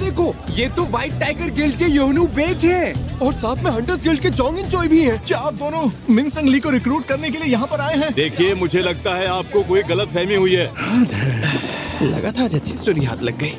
देखो, ये तो व्हाइट टाइगर गिल्ड के योनू बेक हैं और साथ में हंटर्स गिल्ड के जोंग इन चोई भी हैं। क्या आप दोनों मिनसंग ली को रिक्रूट करने के लिए यहाँ पर आए हैं? देखिए, मुझे लगता है आपको कोई गलतफहमी हुई है। लगा था आज अच्छी स्टोरी हाथ लग गई।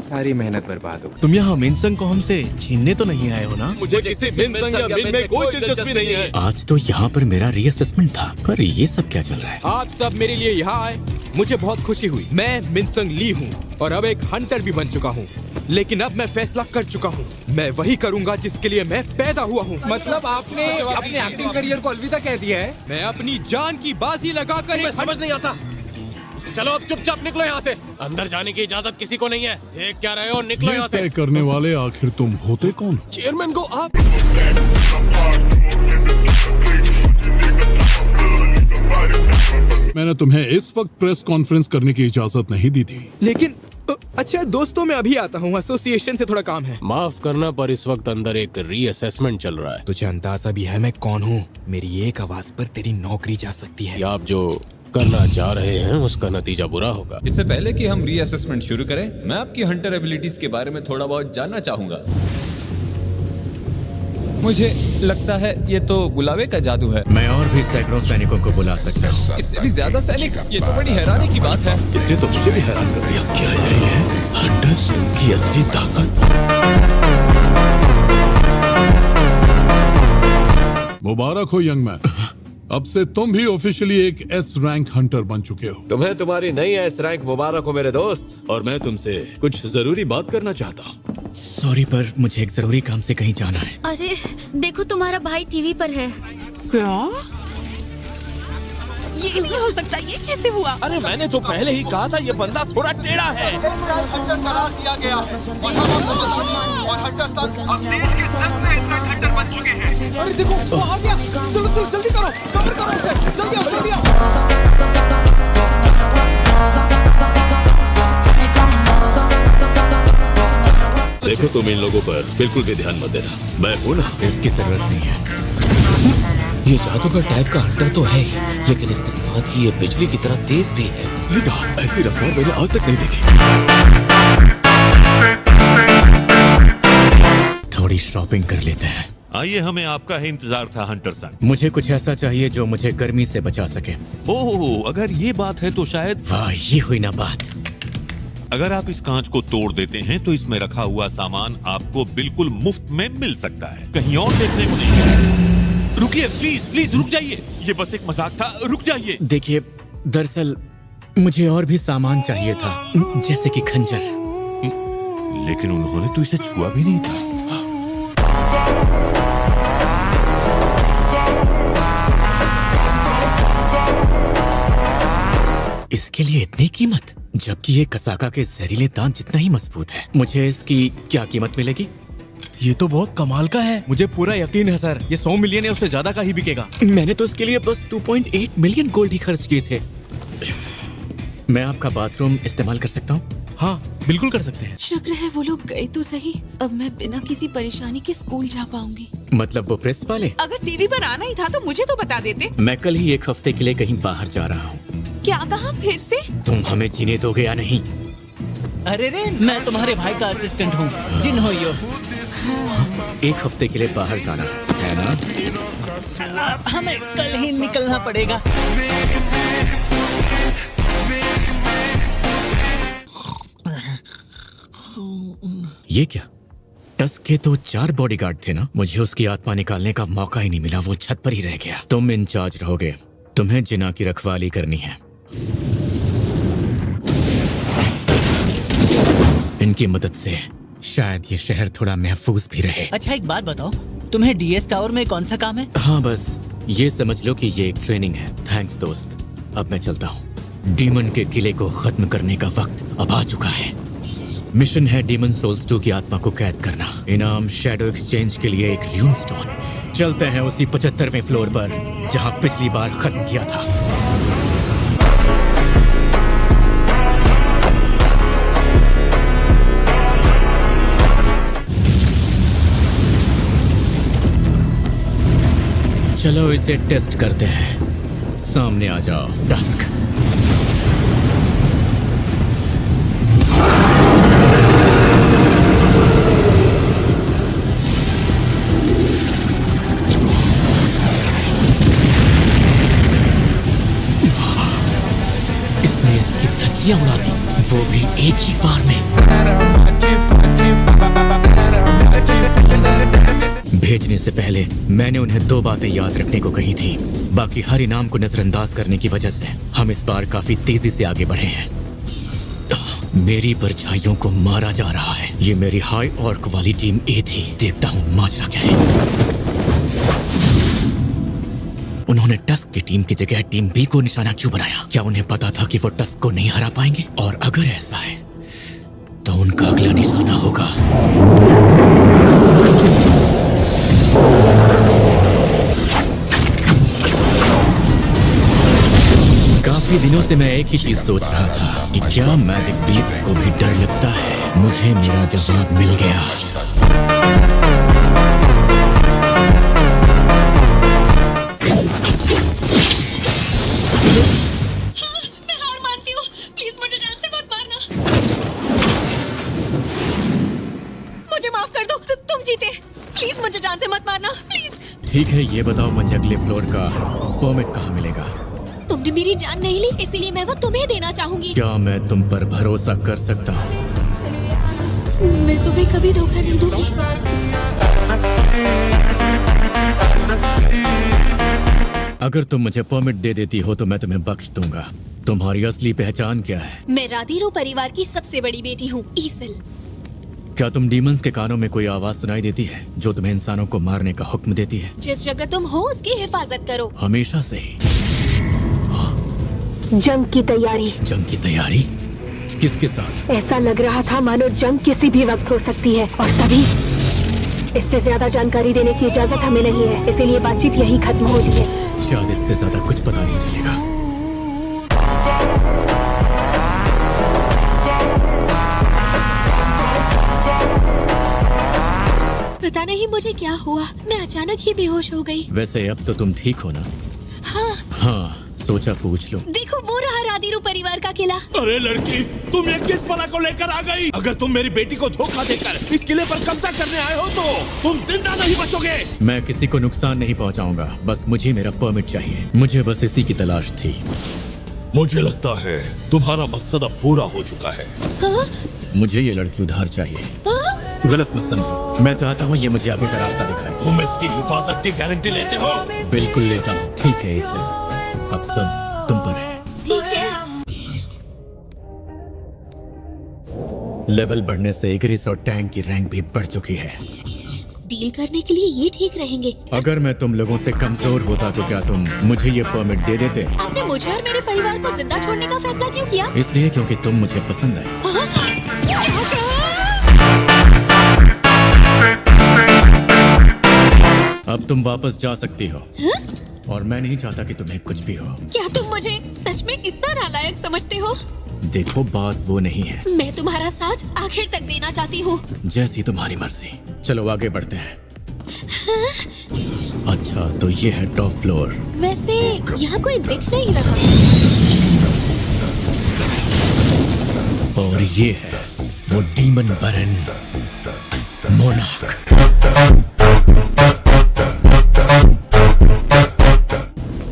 सारी मेहनत बर्बाद हो गई। तुम यहाँ मिनसंग को हमसे छीनने तो नहीं आए हो ना? मुझे किसी मिनसंग या मिन में कोई दिलचस्पी नहीं है। आज तो यहाँ पर मेरा रीअसेसमेंट था, पर ये सब क्या चल रहा है? आज सब मेरे लिए यहाँ आए, मुझे बहुत खुशी हुई। मैं मिनसंग ली हूँ और अब एक हंटर भी बन चुका हूँ, लेकिन अब मैं फैसला कर चुका हूँ। मैं वही करूँगा जिसके लिए मैं पैदा हुआ हूँ। मतलब आपने अपने एक्टिंग करियर को अलविदा कह दिया है? मैं अपनी जान की बाजी लगाकर समझ नहीं आता। चलो अब चुपचाप निकलो यहाँ से। अंदर जाने की इजाजत किसी को नहीं है। देख क्या रहे हो, निकलो यहाँ से। तय करने वाले आखिर तुम होते कौन? चेयरमैन को आप मैंने तुम्हें इस वक्त प्रेस कॉन्फ्रेंस करने की इजाजत नहीं दी थी। लेकिन अच्छा दोस्तों, मैं अभी आता हूँ, एसोसिएशन से थोड़ा काम है। माफ करना, पर इस वक्त अंदर एक रीअसेसमेंट चल रहा है। तुझे अंदाजा भी है मैं कौन हूँ? मेरी एक आवाज पर तेरी नौकरी जा सकती है। या आप जो करना चाह रहे हैं उसका नतीजा बुरा होगा। इससे पहले कि हम रीअसेसमेंट शुरू करें, मैं आपकी हंटर एबिलिटीज के बारे में थोड़ा बहुत जानना चाहूंगा। मुझे लगता है ये तो बुलावे का जादू है। मैं और भी सैकड़ों सैनिकों को बुला सकता हूँ। इससे भी ज्यादा सैनिक, ये तो बड़ी हैरानी की बात है। इसने तो मुझे भी हैरान कर दिया। क्या यही है हंटर्स की असली ताकत? मुबारक हो यंग मैन, अब से तुम भी ऑफिशियली एक एस रैंक हंटर बन चुके हो। तुम्हें तुम्हारी नई एस रैंक मुबारक हो मेरे दोस्त। और मैं तुमसे कुछ जरूरी बात करना चाहता हूँ। सॉरी, पर मुझे एक जरूरी काम से कहीं जाना है। अरे देखो, तुम्हारा भाई टीवी पर है। क्या? ये नहीं हो सकता, ये कैसे हुआ? अरे मैंने तो पहले ही कहा था ये बंदा थोड़ा टेढ़ा है। अरे देखो, वो आ गया। चलो चलो जल्दी करो, कवर करो उसे। जल्दी आओ, जल्दी आओ। देखो, तुम इन लोगों पर बिल्कुल भी ध्यान मत देना। मैं हूँ ना। इसकी जरूरत नहीं है। ये जादूगर टाइप का हंटर तो है ही, लेकिन इसके साथ ही ये बिजली की तरह तेज भी है। सही कहा, ऐसी रफ्तार मैंने आज तक नहीं देखी। थोड़ी शॉपिंग कर लेते हैं। आइए, हमें आपका ही इंतजार था हंटर सन। मुझे कुछ ऐसा चाहिए जो मुझे गर्मी से बचा सके। ओह, अगर ये बात है तो शायद। वाह, ये हुई ना बात। अगर आप इस कांच को तोड़ देते हैं तो इसमें रखा हुआ सामान आपको बिल्कुल मुफ्त में मिल सकता है, कहीं और देखने को नहीं। रुकिए, प्लीज प्लीज रुक जाइए। ये बस एक मजाक था, रुक जाइए। देखिए, दरअसल मुझे और भी सामान चाहिए था, जैसे कि खंजर। लेकिन उन्होंने तो इसे छुआ भी नहीं था। इसके लिए इतनी कीमत, जबकि ये कसाका के जहरीले दांत जितना ही मजबूत है। मुझे इसकी क्या कीमत मिलेगी? ये तो बहुत कमाल का है। मुझे पूरा यकीन है सर, ये 100 मिलियन या उससे ज्यादा का ही बिकेगा। मैंने तो इसके लिए बस 2.8 मिलियन गोल्ड ही खर्च किए थे। मैं आपका बाथरूम इस्तेमाल कर सकता हूँ? हाँ, बिल्कुल कर सकते हैं। शुक्र है वो लोग गए तो सही। अब मैं बिना किसी परेशानी के स्कूल जा पाऊंगी। मतलब वो प्रेस वाले? अगर टीवी पर आना ही था तो मुझे तो बता देते। मैं कल ही एक हफ्ते के लिए कहीं बाहर जा रहा हूँ। क्या कहा फिर से? तुम हमें जीने दोगे या नहीं? अरे रे, मैं तुम्हारे भाई का असिस्टेंट हूँ। जिन हो यो। एक हफ्ते के लिए बाहर जाना है ना? हमें कल ही निकलना पड़ेगा। ये क्या? टस्क के तो 4 बॉडीगार्ड थे ना? मुझे उसकी आत्मा निकालने का मौका ही नहीं मिला, वो छत पर ही रह गया। तुम इंचार्ज रहोगे, तुम्हें जिना की रखवाली करनी है। इनकी मदद से शायद ये शहर थोड़ा महफूज भी रहे। अच्छा, एक बात बताओ, तुम्हें डीएस टावर में कौन सा काम है? हाँ, बस ये समझ लो कि ये एक ट्रेनिंग है। थैंक्स दोस्त, अब मैं चलता हूँ। डीमन के किले को खत्म करने का वक्त अब आ चुका है। मिशन है डीमन सोल्स 2 की आत्मा को कैद करना। इनाम शैडो एक्सचेंज के लिए एक रून स्टोन। चलते हैं उसी 75वें फ्लोर पर जहाँ पिछली बार खत्म किया था। चलो इसे टेस्ट करते हैं। सामने आ जाओ टस्क। धज्जियां उड़ा दी, वो भी एक ही बार में। भेजने से पहले मैंने उन्हें 2 बातें याद रखने को कही थी। बाकी हर इनाम को नजरअंदाज करने की वजह से हम इस बार काफी तेजी से आगे बढ़े हैं। मेरी परछाइयों को मारा जा रहा है। ये मेरी हाई ऑर्क वाली टीम ए थी। देखता हूँ माजरा क्या है। उन्होंने टस्क की टीम की जगह टीम बी को निशाना क्यों बनाया? क्या उन्हें पता था कि वो टस्क को नहीं हरा पाएंगे? और अगर ऐसा है तो उनका अगला निशाना होगा काफी दिनों से मैं एक ही चीज सोच रहा था कि क्या मैजिक बीस्ट को भी डर लगता है। मुझे मेरा जवाब मिल गया। मैं हार मानती हूँ। प्लीज मुझे जान से मत मारना। मुझे माफ कर दो। तुम जीते। प्लीज मुझे जान से मत मारना। प्लीज। ठीक है, ये बताओ मुझे अगले फ्लोर का परमिट कहाँ मिलेगा? तुमने मेरी जान नहीं ली, इसीलिए मैं वो तुम्हें देना चाहूंगी। क्या मैं तुम पर भरोसा कर सकता हूँ? मैं तुम्हें कभी धोखा नहीं दूंगी। अगर तुम मुझे परमिट दे देती हो तो मैं तुम्हें बख्श दूंगा। तुम्हारी असली पहचान क्या है? मैं राधीरो परिवार की सबसे बड़ी बेटी हूँ, ईसल। क्या तुम डीमंस के कानों में कोई आवाज सुनाई देती है जो तुम्हें इंसानों को मारने का हुक्म देती है? जिस जगह तुम हो उसकी हिफाजत करो। हमेशा से ही। जंग की तैयारी। जंग की तैयारी? किसके साथ? ऐसा लग रहा था मानो जंग किसी भी वक्त हो सकती है, और तभी इससे ज्यादा जानकारी देने की इजाजत हमें नहीं है, इसीलिए बातचीत यही खत्म होती है। शायद इससे ज्यादा कुछ पता नहीं चलेगा। पता नहीं मुझे क्या हुआ, मैं अचानक ही बेहोश हो गई। वैसे अब तो तुम ठीक हो ना? हाँ, सोचा पूछ लो। देखो वो रहा राधीरो परिवार का किला। अरे लड़की, तुम ये किस बला को लेकर आ गई? अगर तुम मेरी बेटी को धोखा देकर इस किले पर कब्जा करने आए हो तो तुम जिंदा नहीं बचोगे। मैं किसी को नुकसान नहीं पहुंचाऊंगा, बस मुझे मेरा परमिट चाहिए। मुझे बस इसी की तलाश थी। मुझे लगता है तुम्हारा मकसद अब पूरा हो चुका है। हाँ? मुझे ये लड़की उधार चाहिए। हाँ? गलत मत समझो, मैं चाहता हूँ ये मुझे आगे का रास्ता दिखाए। तुम इसकी हिफाजत की गारंटी लेते हो? बिल्कुल लेता हूँ। ठीक है, इसे अब सुन, तुम पर है। ठीक है। लेवल बढ़ने से इग्रिस और टैंक की रैंक भी बढ़ चुकी है। डील करने के लिए ये ठीक रहेंगे। अगर मैं तुम लोगों से कमजोर होता तो क्या तुम मुझे ये परमिट दे देते? आपने मुझे और मेरे परिवार को जिंदा छोड़ने का फैसला क्यों किया? इसलिए क्योंकि तुम मुझे पसंद आए। हाँ? क्या कहा? अब तुम वापस जा सकती हो। हाँ? और मैं नहीं चाहता कि तुम्हें कुछ भी हो। क्या तुम मुझे सच में इतना नालायक समझते हो? देखो, बात वो नहीं है। मैं तुम्हारा साथ आखिर तक देना चाहती हूँ। जैसी तुम्हारी मर्जी। चलो आगे बढ़ते हैं। हाँ? अच्छा, तो ये है टॉप फ्लोर। वैसे यहाँ कोई दिख नहीं रहा। और ये है वो डीमन बरन मोनार्क।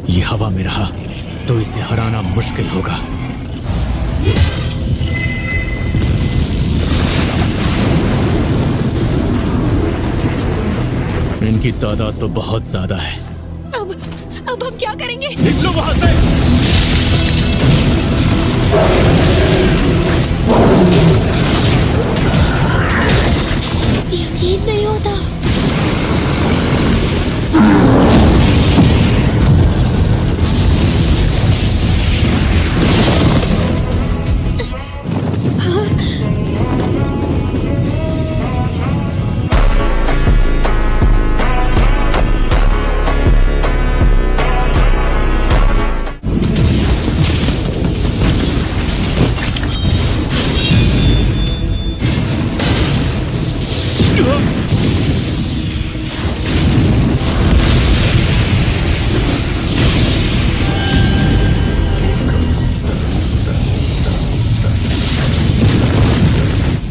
ये हवा में रहा तो इसे हराना मुश्किल होगा। इनकी तादाद तो बहुत ज्यादा है। अब हम क्या करेंगे? निकलो वहां से। यकीन नहीं होता।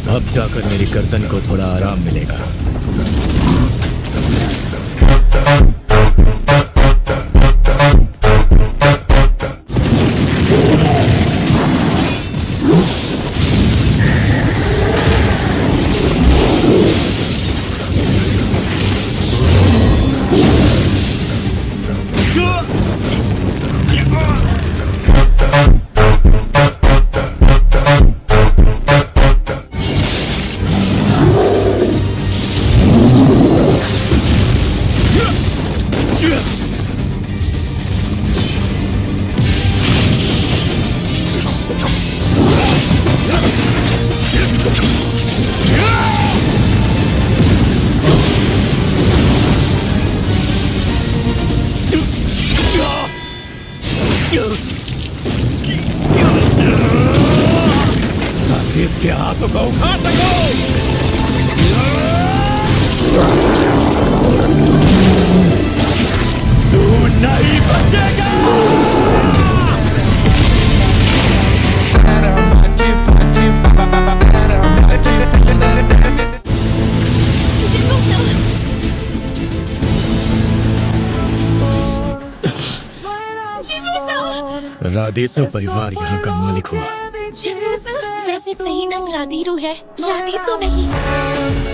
अब जाकर मेरी गर्दन को थोड़ा आराम मिलेगा। राधेसो परिवार यहाँ का मालिक हुआ। वैसे सही नाम राधीरू है, राधेसो नहीं।